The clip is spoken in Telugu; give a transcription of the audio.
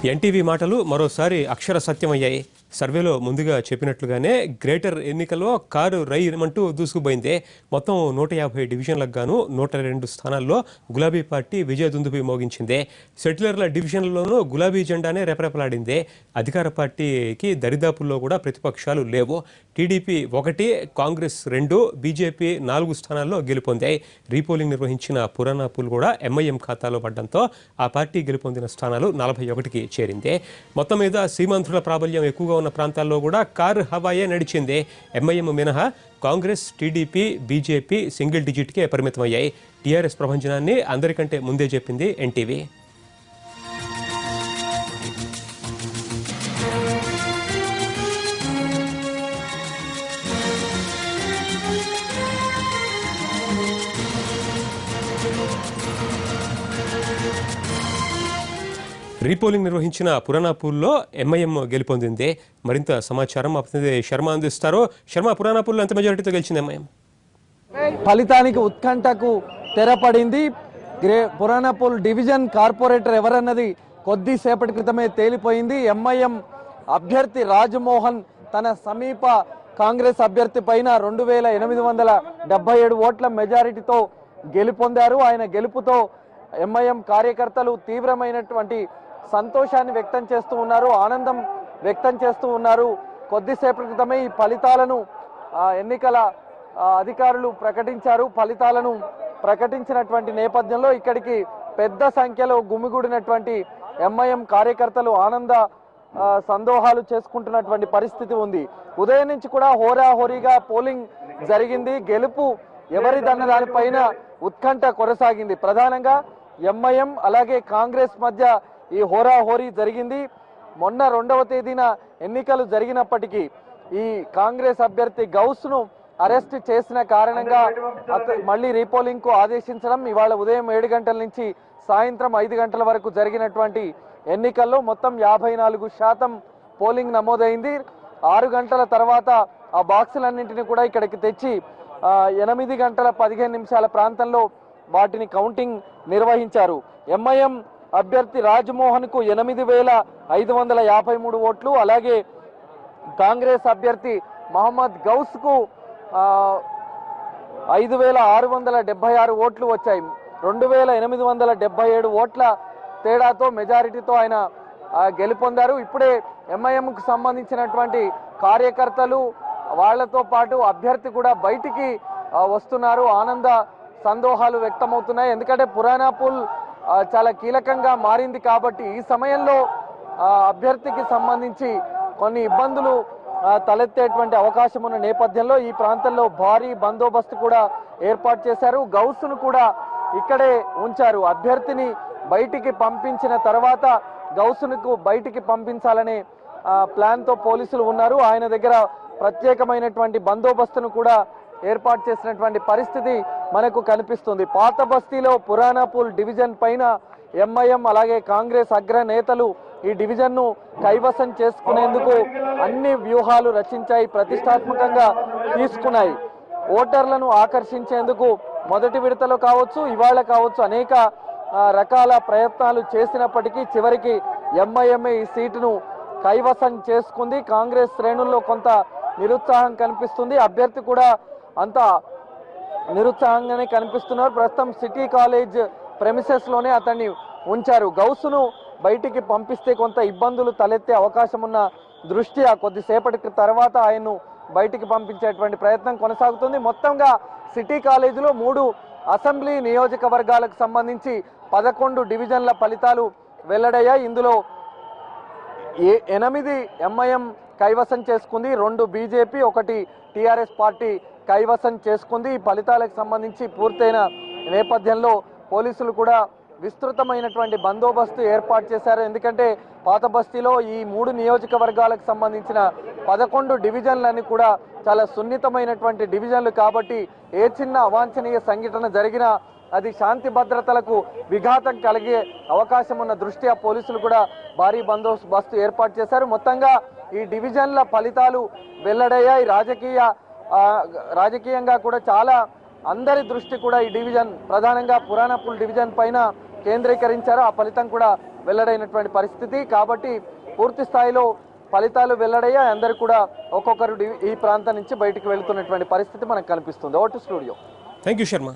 ఎన్టీవీ మాటలు మరోసారి అక్షర సత్యమయ్యాయి. సర్వేలో ముందుగా చెప్పినట్లుగానే గ్రేటర్ ఎన్నికల్లో కారు రైమంటూ దూసుకుపోయింది. మొత్తం 150 డివిజన్లకు గాను 102 స్థానాల్లో గులాబీ పార్టీ విజయదుందుభి మోగించింది. సెటిలర్ల డివిజన్లలోనూ గులాబీ జెండానే రెపరెపలాడింది. అధికార పార్టీకి దరిదాపుల్లో కూడా ప్రతిపక్షాలు లేవు. టీడీపీ 1, కాంగ్రెస్ 2, బీజేపీ 4 స్థానాల్లో గెలుపొందాయి. రీపోలింగ్ నిర్వహించిన పురాణాపూల్ కూడా ఎంఐఎం ఖాతాలో పడడంతో ఆ పార్టీ గెలుపొందిన స్థానాలు 41కి చేరింది. మొత్తం మీద సీమాంధ్రుల ప్రాబల్యం ఎక్కువగా ఉన్న ప్రాంతాల్లో కూడా కారు హవాయే నడిచింది. ఎంఐఎం మినహా కాంగ్రెస్, టీడీపీ, బీజేపీ సింగిల్ డిజిట్కే పరిమితమయ్యాయి. టీఆర్ఎస్ ప్రభంజనాన్ని అందరికంటే ముందే చెప్పింది ఎన్టీవీ. రీపోలింగ్ నిర్వహించిన పురాణాపూల్లో ఎంఐఎం గెలుపొందింది. మరింత సమాచారం మా ప్రతినిధి శర్మ అందిస్తారు. శర్మ, పురాణాపూల్లో ఎంత మెజారిటీతో గెలిచింది ఎంఐఎం? ఫలితానికి ఉత్కంఠకు తెరపడింది. పురాణాపూల్ డివిజన్ కార్పొరేటర్ ఎవరన్నది కొద్దిసేపటి క్రితమే తేలిపోయింది. ఎంఐఎం అభ్యర్థి రాజమోహన్ తన సమీప కాంగ్రెస్ అభ్యర్థి పైన 2877 ఓట్ల మెజారిటీతో గెలుపొందారు. ఆయన గెలుపుతో ఎంఐఎం కార్యకర్తలు తీవ్రమైనటువంటి సంతోషాన్ని వ్యక్తం చేస్తూ ఉన్నారు, ఆనందం వ్యక్తం చేస్తూ ఉన్నారు. కొద్దిసేపటి క్రితమే ఈ ఫలితాలను ఎన్నికల అధికారులు ప్రకటించారు. ఫలితాలను ప్రకటించినటువంటి నేపథ్యంలో ఇక్కడికి పెద్ద సంఖ్యలో గుమిగూడినటువంటి ఎంఐఎం కార్యకర్తలు ఆనంద సందోహాలు చేసుకుంటున్నటువంటి పరిస్థితి ఉంది. ఉదయం నుంచి కూడా హోరాహోరీగా పోలింగ్ జరిగింది. గెలుపు ఎవరిదన్న దానిపైన ఉత్కంఠ కొనసాగింది. ప్రధానంగా ఎంఐఎం అలాగే కాంగ్రెస్ మధ్య ఈ హోరాహోరీ జరిగింది. మొన్న 2వ తేదీన ఎన్నికలు జరిగినప్పటికీ ఈ కాంగ్రెస్ అభ్యర్థి గౌస్ను అరెస్ట్ చేసిన కారణంగా మళ్ళీ రీపోలింగ్ కు ఆదేశించడం, ఇవాళ ఉదయం 7 గంటల నుంచి సాయంత్రం 5 గంటల వరకు జరిగినటువంటి ఎన్నికల్లో మొత్తం 54% పోలింగ్ నమోదైంది. 6 గంటల తర్వాత ఆ బాక్సులన్నింటినీ కూడా ఇక్కడికి తెచ్చి 8 గంటల 15 నిమిషాల ప్రాంతంలో వాటిని కౌంటింగ్ నిర్వహించారు. ఎంఐఎం అభ్యర్థి రాజ్మోహన్ కు 8553 ఓట్లు, అలాగే కాంగ్రెస్ అభ్యర్థి మహమ్మద్ గౌస్ కు 5676 ఓట్లు వచ్చాయి. 2877 ఓట్ల తేడాతో మెజారిటీతో ఆయన గెలుపొందారు. ఇప్పుడే ఎంఐఎంకు సంబంధించినటువంటి కార్యకర్తలు వాళ్లతో పాటు అభ్యర్థి కూడా బయటికి వస్తున్నారు. ఆనంద సందోహాలు వ్యక్తమవుతున్నాయి. ఎందుకంటే పురాణాపూల్ చాలా కీలకంగా మారింది కాబట్టి ఈ సమయంలో అభ్యర్థికి సంబంధించి కొన్ని ఇబ్బందులు తలెత్తేటువంటి అవకాశం ఉన్న నేపథ్యంలో ఈ ప్రాంతంలో భారీ బందోబస్తు కూడా ఏర్పాటు చేశారు. గౌస్ను కూడా ఇక్కడే ఉంచారు. అభ్యర్థిని బయటికి పంపించిన తర్వాత గౌస్ను బయటికి పంపించాలనే ప్లాన్తో పోలీసులు ఉన్నారు. ఆయన దగ్గర ప్రత్యేకమైనటువంటి బందోబస్తును కూడా ఏర్పాటు చేసినటువంటి పరిస్థితి మనకు కనిపిస్తుంది. పాత బస్తీలో పురాణాపూల్ డివిజన్ పైన ఎంఐఎం అలాగే కాంగ్రెస్ అగ్రనేతలు ఈ డివిజన్ను కైవసం చేసుకునేందుకు అన్ని వ్యూహాలు రచించాయి, ప్రతిష్టాత్మకంగా తీసుకున్నాయి. ఓటర్లను ఆకర్షించేందుకు మొదటి విడతలో కావచ్చు, ఇవాళ కావచ్చు అనేక రకాల ప్రయత్నాలు చేసినప్పటికీ చివరికి ఎంఐఎంఏ ఈ సీటును కైవసం చేసుకుంది. కాంగ్రెస్ శ్రేణుల్లో కొంత నిరుత్సాహం కనిపిస్తుంది. అభ్యర్థి కూడా అంత నిరుత్సాహంగానే కనిపిస్తున్నారు. ప్రస్తుతం సిటీ కాలేజ్ ప్రెమిసెస్ లోనే అతన్ని ఉంచారు. గౌస్ను బయటికి పంపిస్తే కొంత ఇబ్బందులు తలెత్తే అవకాశం ఉన్న దృష్ట్యా కొద్దిసేపటి తర్వాత ఆయన్ను బయటికి పంపించేటువంటి ప్రయత్నం కొనసాగుతుంది. మొత్తంగా సిటీ కాలేజీలో 3 అసెంబ్లీ నియోజకవర్గాలకు సంబంధించి 11 డివిజన్ల ఫలితాలు వెల్లడయ్యాయి. ఇందులో 8 ఎంఐఎం కైవసం చేసుకుంది, 2 బీజేపీ, 1 టీఆర్ఎస్ పార్టీ కైవసం చేసుకుంది. ఈ ఫలితాలకు సంబంధించి పూర్తయిన నేపథ్యంలో పోలీసులు కూడా విస్తృతమైనటువంటి బందోబస్తు ఏర్పాటు చేశారు. ఎందుకంటే పాత బస్తీలో ఈ 3 నియోజకవర్గాలకు సంబంధించిన 11 డివిజన్లన్నీ కూడా చాలా సున్నితమైనటువంటి డివిజన్లు కాబట్టి ఏ చిన్న అవాంఛనీయ సంఘటన జరిగినా అది శాంతి భద్రతలకు విఘాతం కలిగే అవకాశం ఉన్న దృష్ట్యా పోలీసులు కూడా భారీ బందోబస్తు ఏర్పాటు చేశారు. మొత్తంగా ఈ డివిజన్ల ఫలితాలు వెల్లడయ్యాయి. రాజకీయంగా కూడా చాలా అందరి దృష్టి కూడా ఈ డివిజన్ ప్రధానంగా పురాణాపూల్ డివిజన్ పైన కేంద్రీకరించారు. ఆ ఫలితం కూడా వెల్లడైనటువంటి పరిస్థితి. కాబట్టి పూర్తి స్థాయిలో ఫలితాలు వెల్లడయ్యాయి. అందరూ కూడా ఒక్కొక్కరు ఈ ప్రాంతం నుంచి బయటికి వెళ్తున్నటువంటి పరిస్థితి మనకు కనిపిస్తుంది. Vote studio. Thank you Sharma.